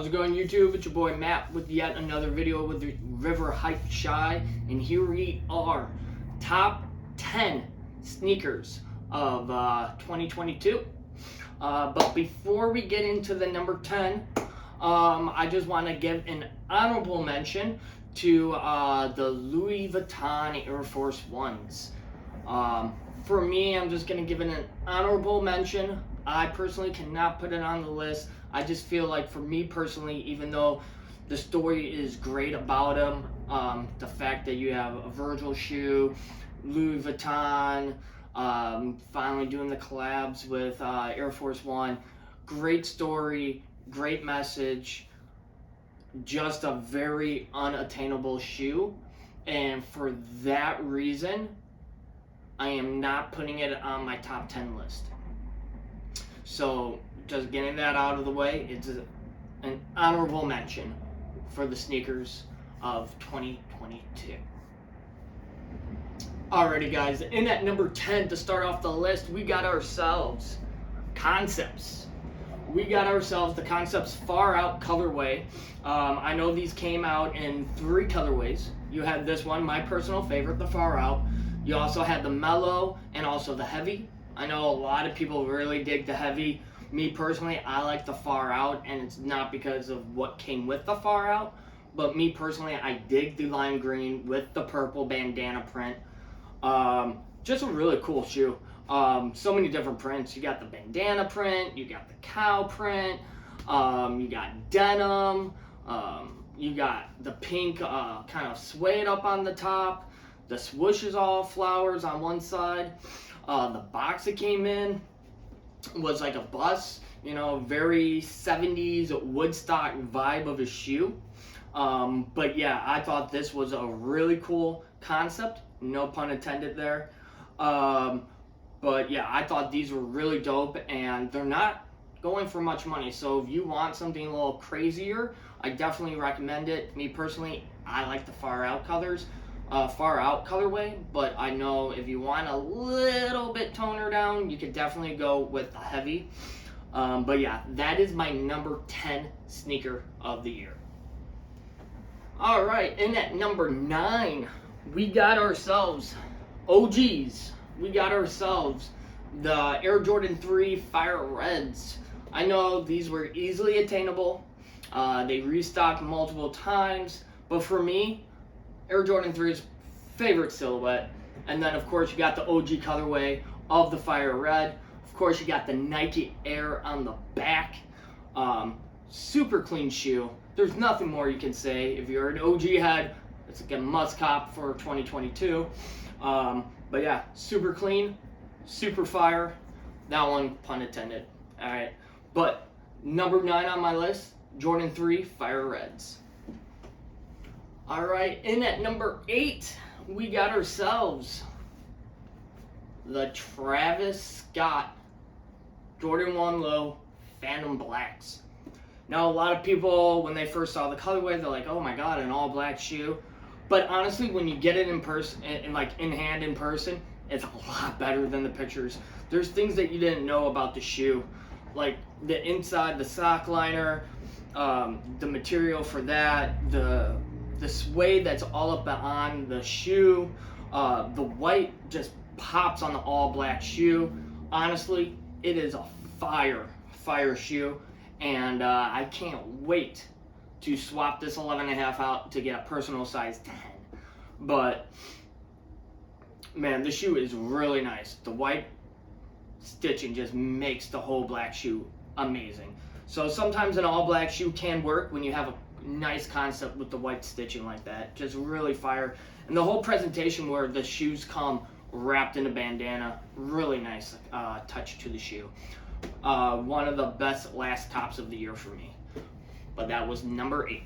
How's it going, YouTube? It's your boy Matt with yet another video with the River Hype Shy, and here we are, top 10 sneakers of 2022. But before we get into the number 10, I just want to give an honorable mention to the Louis Vuitton Air Force Ones. For me, I'm just going to give it an honorable mention. I personally cannot put it on the list. I just feel like, for me personally, even though the story is great about him, the fact that you have a Virgil shoe, Louis Vuitton, finally doing the collabs with Air Force One, great story, great message, just a very unattainable shoe, and for that reason, I am not putting it on my top 10 list. So, just getting that out of the way, it's an honorable mention for the sneakers of 2022. Alrighty guys, in at number 10 to start off the list, we got ourselves Concepts. We got ourselves the Concepts Far Out colorway. I know these came out in 3 colorways. You had this one, my personal favorite, the Far Out. You also had the Mellow and also the Heavy. I know a lot of people really dig the Heavy. Me personally, I like the Far Out, and it's not because of what came with the Far Out, but me personally, I dig the lime green with the purple bandana print. Just a really cool shoe. So many different prints. You got the bandana print, you got the cow print, you got denim, you got the pink kind of suede up on the top. The swoosh is all flowers on one side. The box it came in was like a bus, you know, very 70s Woodstock vibe of a shoe. But yeah, I thought this was a really cool concept, no pun intended there. But yeah, I thought these were really dope, and they're not going for much money. So if you want something a little crazier, I definitely recommend it. Me personally, I like the Far Out colors. Far Out colorway, but I know if you want a little bit toner down, you could definitely go with the Heavy. But yeah, that is my number 10 sneaker of the year. Alright, in at number 9, we got ourselves OGs. We got ourselves the Air Jordan 3 Fire Reds. I know these were easily attainable. They restocked multiple times, but for me, Air Jordan 3's favorite silhouette. And then of course you got the OG colorway of the Fire Red. Of course you got the Nike Air on the back. Super clean shoe. There's nothing more you can say. If you're an OG head, it's like a must cop for 2022. But yeah, super clean, super fire. That one, pun intended. Alright, but number 9 on my list, Jordan 3 Fire Reds. Alright, in at number 8, we got ourselves the Travis Scott Jordan 1 Low Phantom Blacks. Now, a lot of people, when they first saw the colorway, they're like, oh my god, an all black shoe. But honestly, when you get it in person, in hand in person, it's a lot better than the pictures. There's things that you didn't know about the shoe, like the inside, the sock liner, the material for that, the suede that's all up on the shoe, the white just pops on the all black shoe. Honestly, it is a fire shoe, and I can't wait to swap this 11.5 out to get a personal size 10. But man, this shoe is really nice. The white stitching just makes the whole black shoe amazing. So sometimes an all black shoe can work when you have a nice concept with the white stitching like that. Just really fire. And the whole presentation where the shoes come wrapped in a bandana, really nice touch to the shoe. One of the best last tops of the year for me. But that was number 8.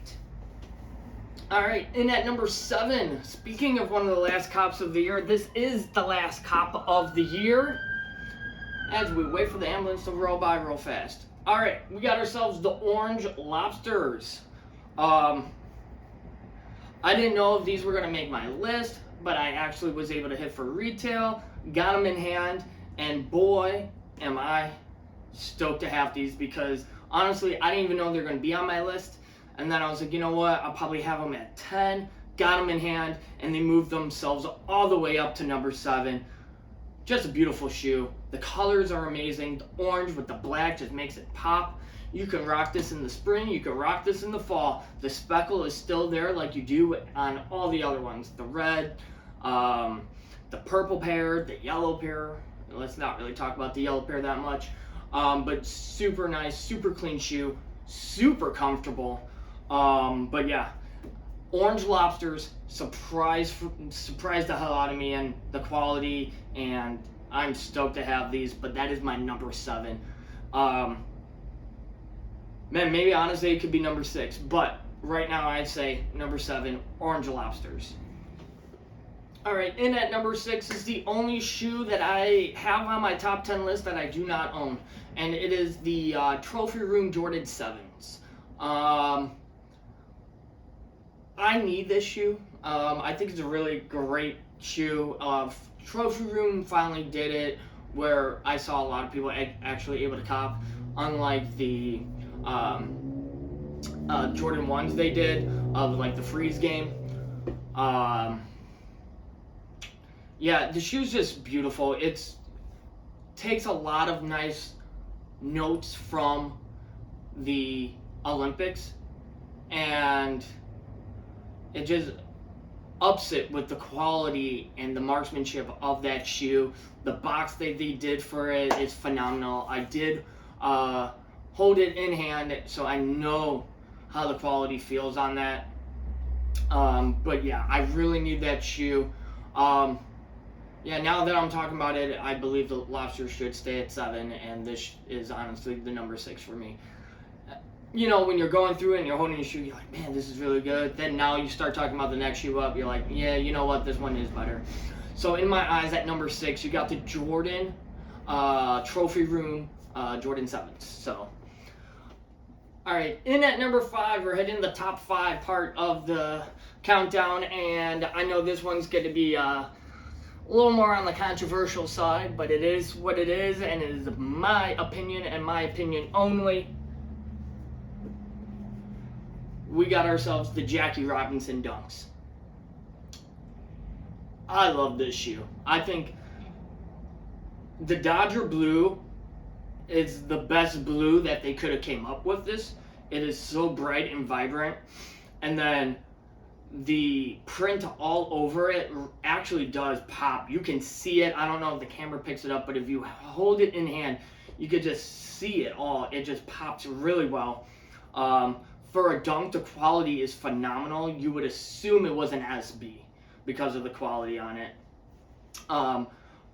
Alright, in at number 7, speaking of one of the last cops of the year, this is the last cop of the year as we wait for the ambulance to roll by real fast. Alright, we got ourselves the orange Lobsters. I didn't know if these were going to make my list, but I actually was able to hit for retail, got them in hand, and boy, am I stoked to have these, because Honestly, I didn't even know they're going to be on my list. And then I was like, you know what? I'll probably have them at 10. Got them in hand, and they moved themselves all the way up to number 7. Just a beautiful shoe. The colors are amazing. The orange with the black just makes it pop. You can rock this in the spring. You can rock this in the fall. The speckle is still there like you do on all the other ones. The red, the purple pair, the yellow pair. Let's not really talk about the yellow pair that much. But super nice, super clean shoe. Super comfortable. But yeah. Orange Lobsters surprised the hell out of me and the quality, and I'm stoked to have these, but that is my number 7. Man, maybe honestly it could be number 6, but right now I'd say number 7, Orange Lobsters. Alright, in at number 6 is the only shoe that I have on my top 10 list that I do not own, and it is the Trophy Room Jordan 7s. I need this shoe. I think it's a really great shoe. Trophy Room finally did it where I saw a lot of people actually able to cop, unlike the Jordan 1s they did of like the Freeze game. Yeah, the shoe's just beautiful. It takes a lot of nice notes from the Olympics, and it just ups it with the quality and the marksmanship of that shoe. The box that they did for it is phenomenal. I did hold it in hand, so I know how the quality feels on that. But yeah, I really need that shoe. Yeah, now that I'm talking about it, I believe the Lobster should stay at 7, and this is honestly the number 6 for me. You know, when you're going through it and you're holding your shoe, you're like, man, this is really good. Then now you start talking about the next shoe up, you're like, yeah, you know what, this one is better. So in my eyes, at number 6, you got the Jordan Trophy Room Jordan 7s. So, all right, in at number 5, we're heading to the top 5 part of the countdown, and I know this one's going to be a little more on the controversial side, but it is what it is, and it is my opinion and my opinion only. We got ourselves the Jackie Robinson Dunks. I love this shoe. I think the Dodger blue is the best blue that they could have came up with this. It is so bright and vibrant. And then the print all over it actually does pop. You can see it. I don't know if the camera picks it up, but if you hold it in hand, you could just see it all. It just pops really well. For a dunk, the quality is phenomenal. You would assume it was an SB because of the quality on it.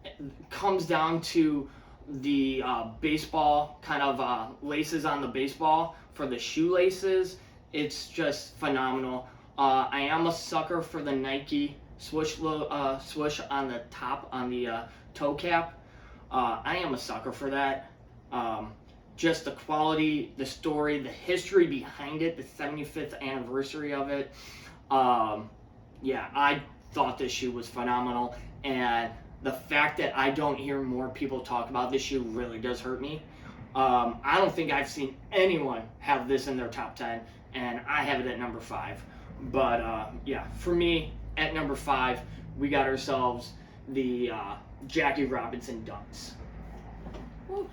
It comes down to the baseball kind of laces on the baseball for the shoelaces. It's just phenomenal. I am a sucker for the Nike swoosh on the top, on the toe cap. I am a sucker for that. Just the quality, the story, the history behind it, the 75th anniversary of it. Yeah, I thought this shoe was phenomenal, and the fact that I don't hear more people talk about this shoe really does hurt me. I don't think I've seen anyone have this in their top 10, and I have it at number 5. But yeah, for me, at number 5, we got ourselves the Jackie Robinson Dunks. Woo.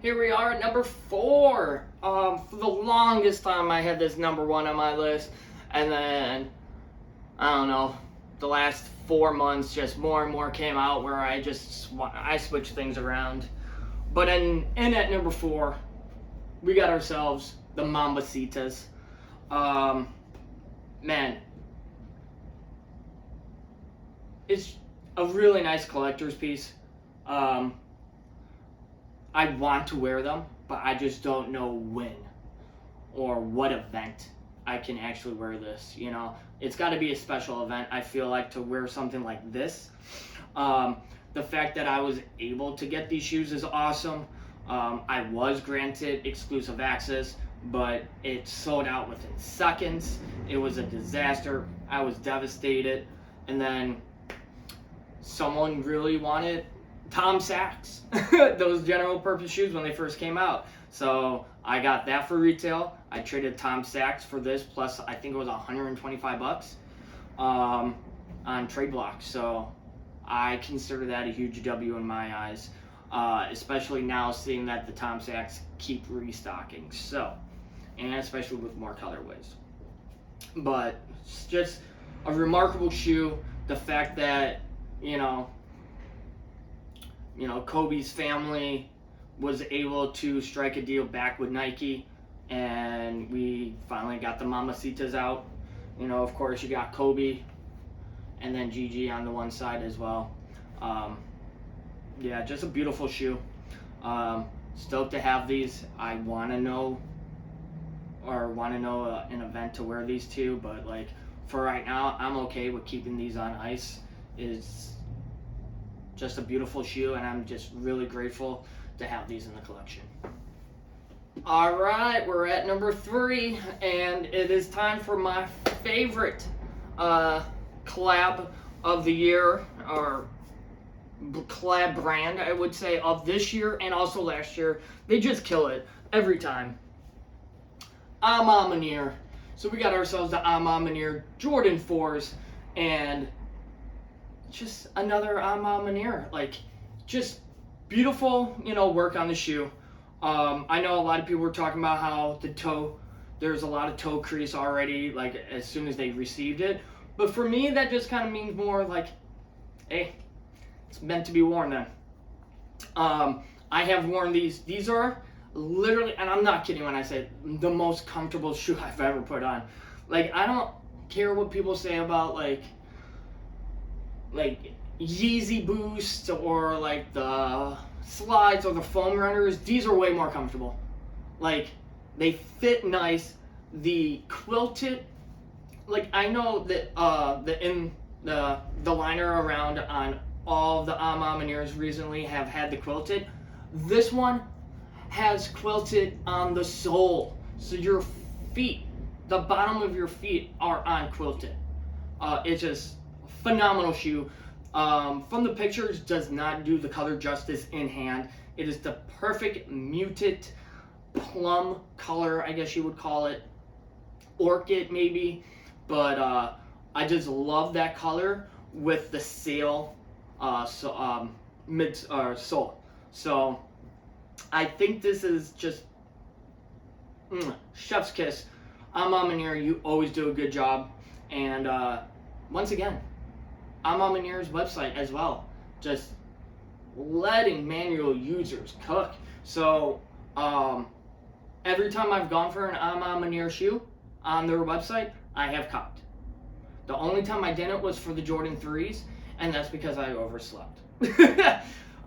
Here we are at number 4. For the longest time, I had this number 1 on my list, and then, I don't know, the last 4 months, just more and more came out where I switched things around. But in at number 4, we got ourselves the Mambasitas. Man, it's a really nice collector's piece. I want to wear them, but I just don't know when or what event I can actually wear this. You know, it's got to be a special event, I feel like, to wear something like this. The fact that I was able to get these shoes is awesome. I was granted exclusive access, but it sold out within seconds. It was a disaster. I was devastated. And then someone really wanted Tom Sachs, those general purpose shoes when they first came out. So I got that for retail. I traded Tom Sachs for this, plus I think it was $125 on trade blocks. So I consider that a huge W in my eyes, especially now seeing that the Tom Sachs keep restocking. So, and especially with more colorways. But it's just a remarkable shoe. The fact that, Kobe's family was able to strike a deal back with Nike, and we finally got the Mambasitas out. Of course, you got Kobe and then Gigi on the one side as well. Yeah, just a beautiful shoe. Stoked to have these. I want to know an event to wear these to, but like for right now, I'm okay with keeping these on ice. It's just a beautiful shoe, and I'm just really grateful to have these in the collection. All right, we're at number 3, and it is time for my favorite collab of the year, or collab brand, I would say, of this year and also last year. They just kill it every time. A Ma Maniére. So we got ourselves the A Ma Maniére Jordan 4s, and just another A Ma Maniére. Like, just beautiful, work on the shoe. I know a lot of people were talking about how the toe, there's a lot of toe crease already, like as soon as they received it. But for me, that just kind of means more like, hey, it's meant to be worn then. I have worn these. These are literally, and I'm not kidding when I say the most comfortable shoe I've ever put on. Like, I don't care what people say about like Yeezy Boost or like the slides or the foam runners. These are way more comfortable. Like, they fit nice. The quilted, like, I know that the liner around on all of the A Ma Manières recently have had the quilted. This one has quilted on the sole, so your feet, the bottom of your feet are on quilted. It's just a phenomenal shoe. From the pictures, does not do the color justice in hand. It is the perfect muted plum color, I guess you would call it, orchid maybe, but I just love that color with the sail sole. So I think this is just chef's kiss. A Ma Maniére, you always do a good job, and once again, A Ma Maniére's website as well, just letting manual users cook. So every time I've gone for an A Ma Maniére shoe on their website, I have copped. The only time I didn't was for the Jordan 3s, and that's because I overslept.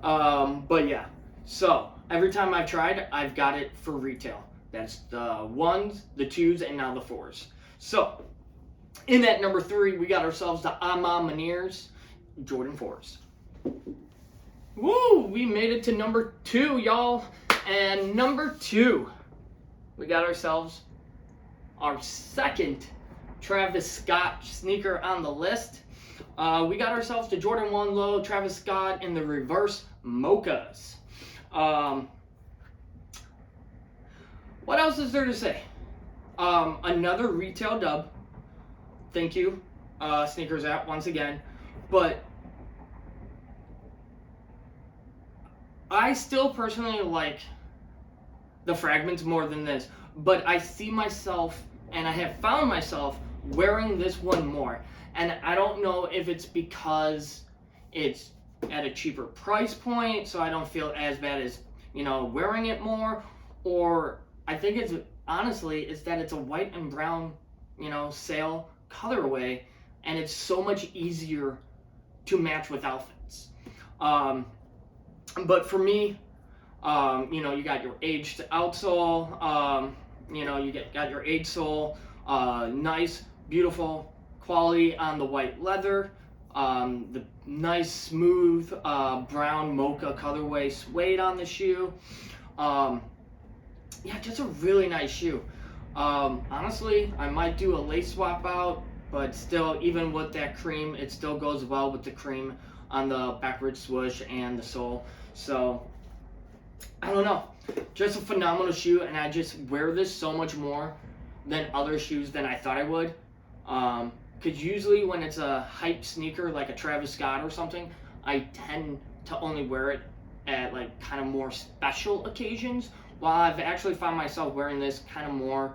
But yeah, so every time I've tried, I've got it for retail. That's the 1s, the 2s, and now the 4s. So in at number 3, we got ourselves the A Ma Maniére's Jordan 4s. Woo! We made it to number 2, y'all. And number 2, we got ourselves our second Travis Scott sneaker on the list. We got ourselves the Jordan 1 Low Travis Scott in the reverse mochas. What else is there to say? Another retail dub. Thank you, Sneakers app, once again. But I still personally like the fragments more than this. But I see myself, and I have found myself, wearing this one more. And I don't know if it's because it's at a cheaper price point, so I don't feel as bad as, wearing it more. Or I think it's, honestly, it's that it's a white and brown, sail colorway, and it's so much easier to match with outfits. But for me, you got your aged outsole, you got your aged sole, nice, beautiful quality on the white leather, the nice, smooth, brown mocha colorway suede on the shoe. Yeah, just a really nice shoe. Honestly, I might do a lace swap out, but still, even with that cream, it still goes well with the cream on the backward swoosh and the sole. So I don't know, just a phenomenal shoe, and I just wear this so much more than other shoes than I thought I would. Because usually when it's a hype sneaker like a Travis Scott or something, I tend to only wear it at like kind of more special occasions, while I've actually found myself wearing this kind of more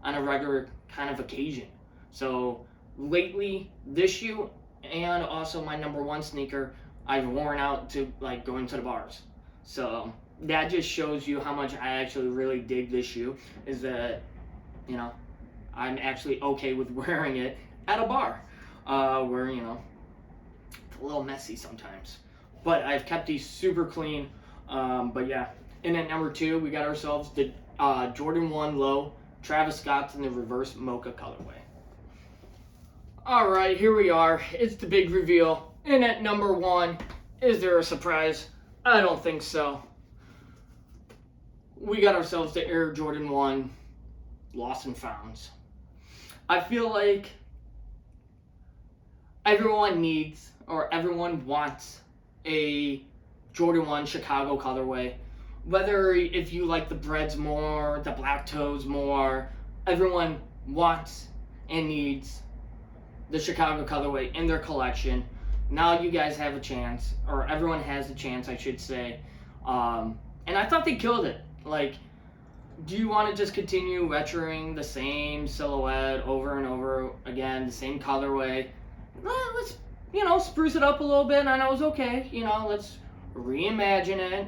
on a regular kind of occasion. So lately, this shoe and also my number one sneaker, I've worn out to like going to the bars. So that just shows you how much I actually really dig this shoe, is that, you know, I'm actually okay with wearing it at a bar, where, you know, it's a little messy sometimes. But I've kept these super clean. But yeah, and at number 2, we got ourselves the Jordan 1 Low Travis Scott's in the reverse mocha colorway. Alright, here we are. It's the big reveal. And at number 1, is there a surprise? I don't think so. We got ourselves the Air Jordan 1 Lost and Founds. I feel like everyone needs, or everyone wants, a Jordan 1 Chicago colorway. Whether if you like the Breads more, the Black Toes more, everyone wants and needs the Chicago colorway in their collection. Now you guys have a chance, or everyone has a chance, I should say. And I thought they killed it. Like, do you want to just continue retroing the same silhouette over and over again, the same colorway? Well, let's, you know, spruce it up a little bit, and I know it's okay. You know, let's reimagine it.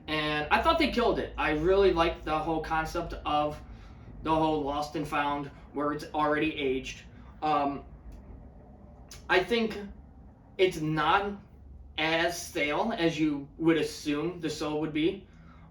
And I thought they killed it. I really liked the whole concept of the whole Lost and Found, where it's already aged. I think it's not as stale as you would assume the sole would be.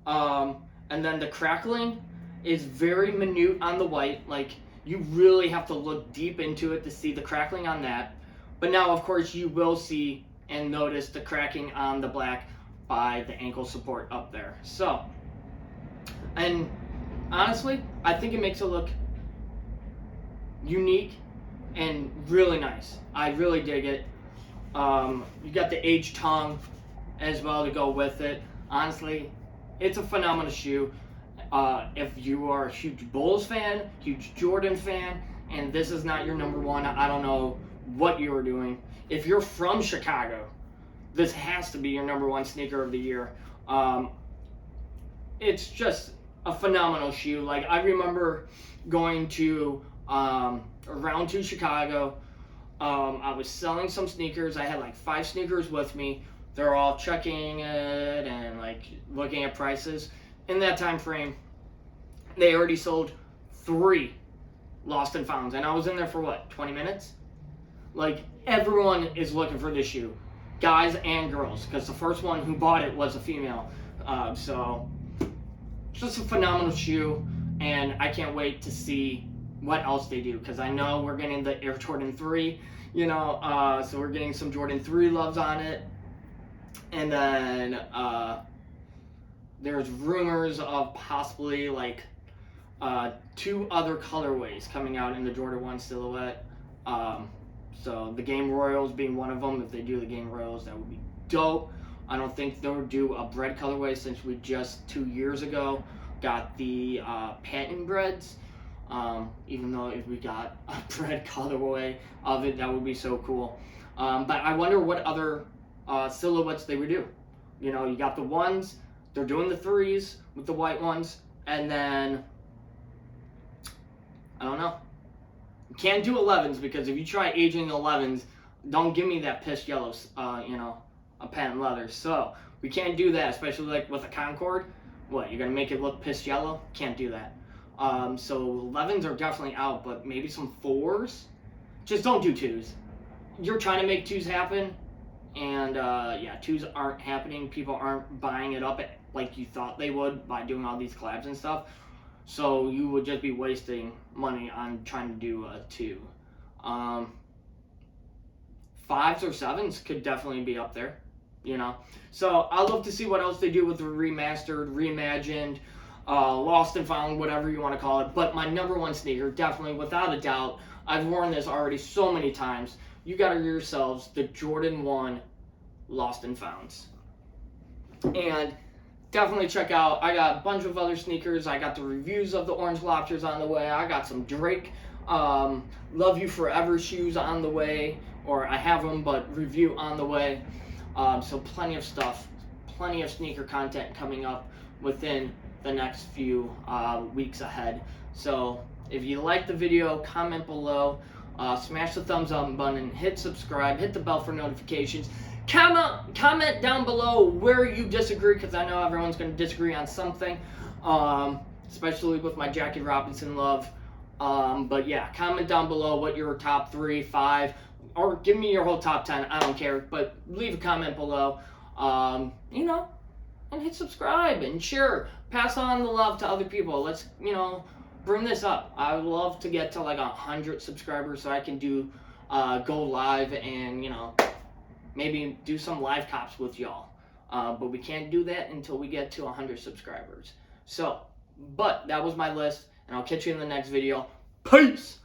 And then the crackling is very minute on the white. Like, you really have to look deep into it to see the crackling on that. But now, of course, you will see and notice the cracking on the black by the ankle support up there. So, and honestly, I think it makes it look unique and really nice. I really dig it. You got the aged tongue as well to go with it. Honestly, it's a phenomenal shoe. If you are a huge Bulls fan, huge Jordan fan, and this is not your number one, I don't know what you are doing. If you're from Chicago, this has to be your number one sneaker of the year. It's just a phenomenal shoe. Like, I remember going to around to Chicago. I was selling some sneakers. I had like 5 sneakers with me. They're all checking it and like looking at prices. In that time frame, they already sold 3 Lost and Founds, and I was in there for what, 20 minutes? Like, everyone is looking for this shoe, guys and girls, because the first one who bought it was a female. So just a phenomenal shoe, and I can't wait to see what else they do, because I know we're getting the Air Jordan 3, you know, so we're getting some Jordan 3 loves on it. And then there's rumors of possibly like 2 other colorways coming out in the Jordan 1 silhouette. So the Game Royals being one of them. If they do the Game Royals, that would be dope. I don't think they'll do a bread colorway, since we just 2 years ago got the patent breads. Even though if we got a bread colorway of it, that would be so cool. But I wonder what other silhouettes they would do. You know, you got the 1s, they're doing the 3s with the white ones, and then I don't know. You can't do 11s, because if you try aging 11s, don't give me that pissed yellow, you know, a patent leather. So we can't do that, especially like with a Concord. What, you're gonna make it look pissed yellow? Can't do that. So 11s are definitely out, but maybe some 4s. Just don't do 2s. You're trying to make 2s happen, and yeah, 2s aren't happening. People aren't buying it up like you thought they would by doing all these collabs and stuff. So you would just be wasting money on trying to do a 2. 5s or 7s could definitely be up there, you know. So I'd love to see what else they do with the remastered, reimagined, Lost and Found, whatever you want to call it. But my number one sneaker, definitely, without a doubt, I've worn this already so many times. You got yourselves the Jordan 1 lost and founds. And definitely check out, I got a bunch of other sneakers. I got the reviews of the orange lobsters on the way. I got some Drake Love You Forever shoes on the way, or I have them, but review on the way. So plenty of stuff, plenty of sneaker content coming up within the next few weeks ahead. So if you like the video, comment below, smash the thumbs up button, hit subscribe, hit the bell for notifications. Comment down below where you disagree, because I know everyone's going to disagree on something, especially with my Jackie Robinson love. But yeah, comment down below what your top 3, 5, or give me your whole top 10. I don't care, but leave a comment below. You know, and hit subscribe and share. Pass on the love to other people. Let's, bring this up. I would love to get to like 100 subscribers so I can do go live and maybe do some live cops with y'all. But we can't do that until we get to 100 subscribers. So, but that was my list, and I'll catch you in the next video. Peace!